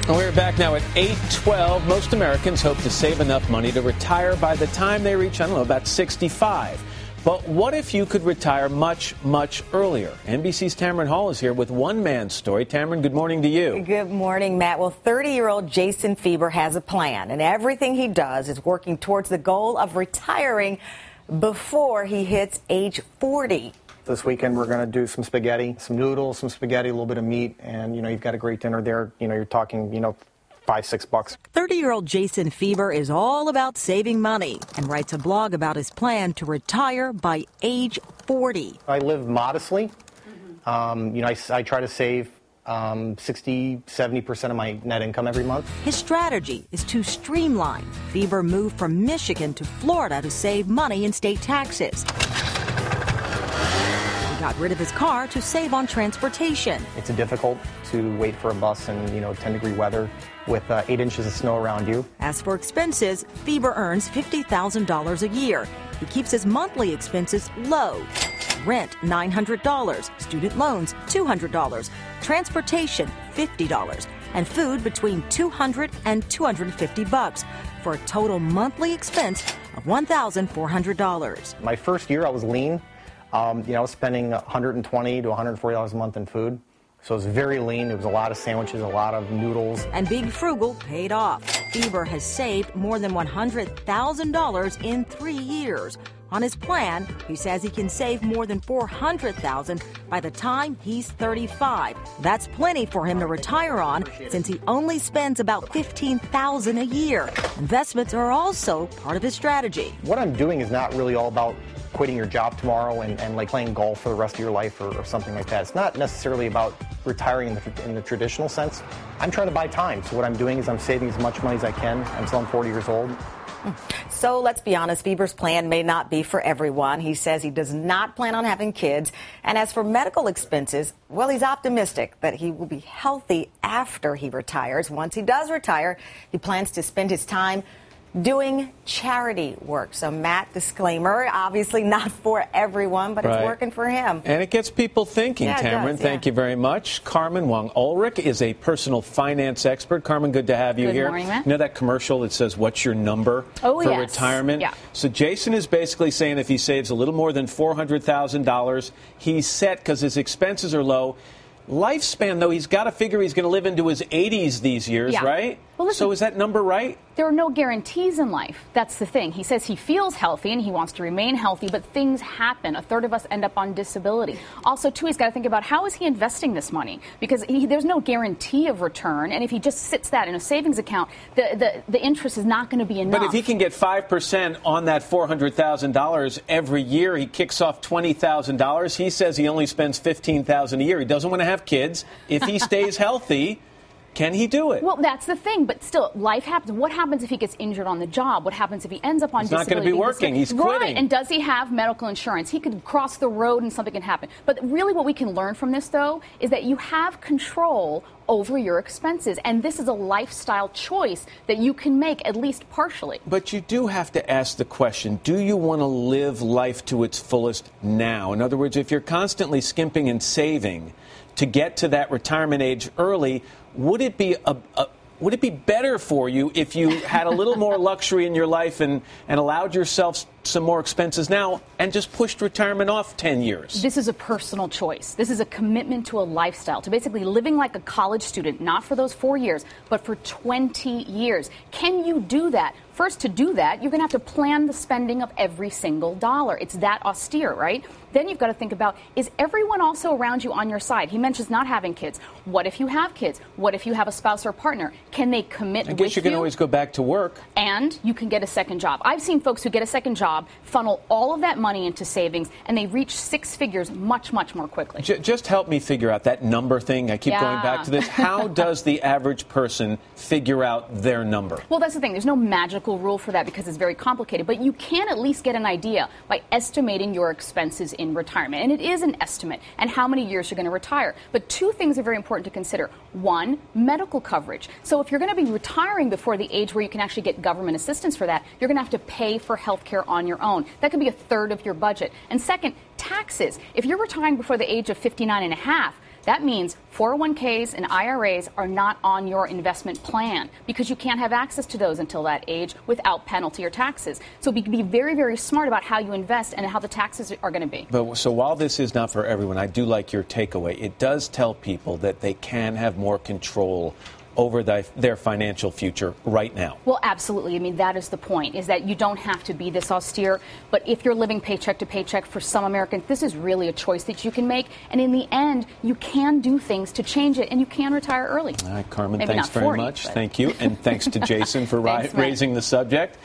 And we're back now at 8:12. Most Americans hope to save enough money to retire by the time they reach, about 65. But what if you could retire much, much earlier? NBC's Tamron Hall is here with one man's story. Tamron, good morning to you. Good morning, Matt. Well, 30-year-old Jason Fieber has a plan, and everything he does is working towards the goal of retiring before he hits age 40. This weekend, we're going to do some spaghetti, some noodles, some spaghetti, a little bit of meat, and, you've got a great dinner there. You're talking, $5-6. 30-year-old Jason Fieber is all about saving money and writes a blog about his plan to retire by age 40. I live modestly. I try to save 60-70% of my net income every month. His strategy is to streamline. Fieber moved from Michigan to Florida to save money in state taxes. Got rid of his car to save on transportation. It's difficult to wait for a bus in, 10-degree weather with 8 inches of snow around you. As for expenses, Fieber earns $50,000 a year. He keeps his monthly expenses low. Rent, $900. Student loans, $200. Transportation, $50. And food between $200 and $250 for a total monthly expense of $1,400. My first year, I was lean. I was spending $120 to $140 a month in food. So it was very lean. There was a lot of sandwiches, a lot of noodles. And being frugal paid off. Fieber has saved more than $100,000 in 3 years. On his plan, he says he can save more than $400,000 by the time he's 35. That's plenty for him to retire on, since he only spends about $15,000 a year. Investments are also part of his strategy. What I'm doing is not really all about quitting your job tomorrow and like playing golf for the rest of your life or something like that. It's not necessarily about retiring in the traditional sense. I'm trying to buy time. So what I'm doing is I'm saving as much money as I can until I'm 40 years old. So let's be honest, Fieber's plan may not be for everyone. He says he does not plan on having kids. And as for medical expenses, well, he's optimistic that he will be healthy after he retires. Once he does retire, he plans to spend his time doing charity work. So, Matt, disclaimer, obviously not for everyone, but it's working for him. And it gets people thinking, Tamron. Thank you very much. Carmen Wong Ulrich is a personal finance expert. Carmen, good to have you here. Good morning, Matt. You know that commercial that says, what's your number for retirement? Yeah. So Jason is basically saying if he saves a little more than $400,000, he's set because his expenses are low. Lifespan, though, he's got to figure he's going to live into his 80s these years, right? Well, listen, so is that number right? There are no guarantees in life. That's the thing. He says he feels healthy and he wants to remain healthy, but things happen. A third of us end up on disability. Also, too, he's got to think about how is he investing this money? Because there's no guarantee of return, and if he just sits that in a savings account, the interest is not going to be enough. But if he can get 5% on that $400,000 every year, he kicks off $20,000. He says he only spends $15,000 a year. He doesn't want to have kids. If he stays healthy, can he do it? Well, that's the thing. But still, life happens. What happens if he gets injured on the job? What happens if he ends up on disability? He's not going to be working. He's quitting. Right. And does he have medical insurance? He could cross the road and something can happen. But really what we can learn from this, though, is that you have control over your expenses. And this is a lifestyle choice that you can make, at least partially. But you do have to ask the question, do you want to live life to its fullest now? In other words, if you're constantly skimping and saving to get to that retirement age early, would it be better for you if you had a little more luxury in your life and allowed yourself some more expenses now and just pushed retirement off 10 years? This is a personal choice. This is a commitment to a lifestyle, to basically living like a college student, not for those 4 years, but for 20 years. Can you do that? First, to do that, you're going to have to plan the spending of every single dollar. It's that austere, right? Then you've got to think about, is everyone also around you on your side? He mentions not having kids. What if you have kids? What if you have a spouse or partner? Can they commit with you? I guess you can always go back to work. And you can get a second job. I've seen folks who get a second job funnel all of that money into savings, and they reach six figures much, much more quickly. Just help me figure out that number thing. I keep going back to this. How does the average person figure out their number? Well, that's the thing. There's no magical rule for that because it's very complicated. But you can at least get an idea by estimating your expenses in retirement. And it is an estimate and how many years you're going to retire. But two things are very important to consider. One, medical coverage. So if you're going to be retiring before the age where you can actually get government assistance for that, you're going to have to pay for health care on your own. That could be a third of your budget. And second, taxes. If you're retiring before the age of 59 and a half, That means 401ks and IRAs are not on your investment plan because you can't have access to those until that age without penalty or taxes. So be very, very smart about how you invest and how the taxes are going to be. But so while this is not for everyone, I do like your takeaway. It does tell people that they can have more control over their financial future right now. Well, absolutely. I mean, that is the point, is that you don't have to be this austere. But if you're living paycheck to paycheck, for some Americans, this is really a choice that you can make. And in the end, you can do things to change it, and you can retire early. All right, Carmen, Maybe thanks not very 40, much. but... Thank you. And thanks to Jason for Thanks, raising the subject.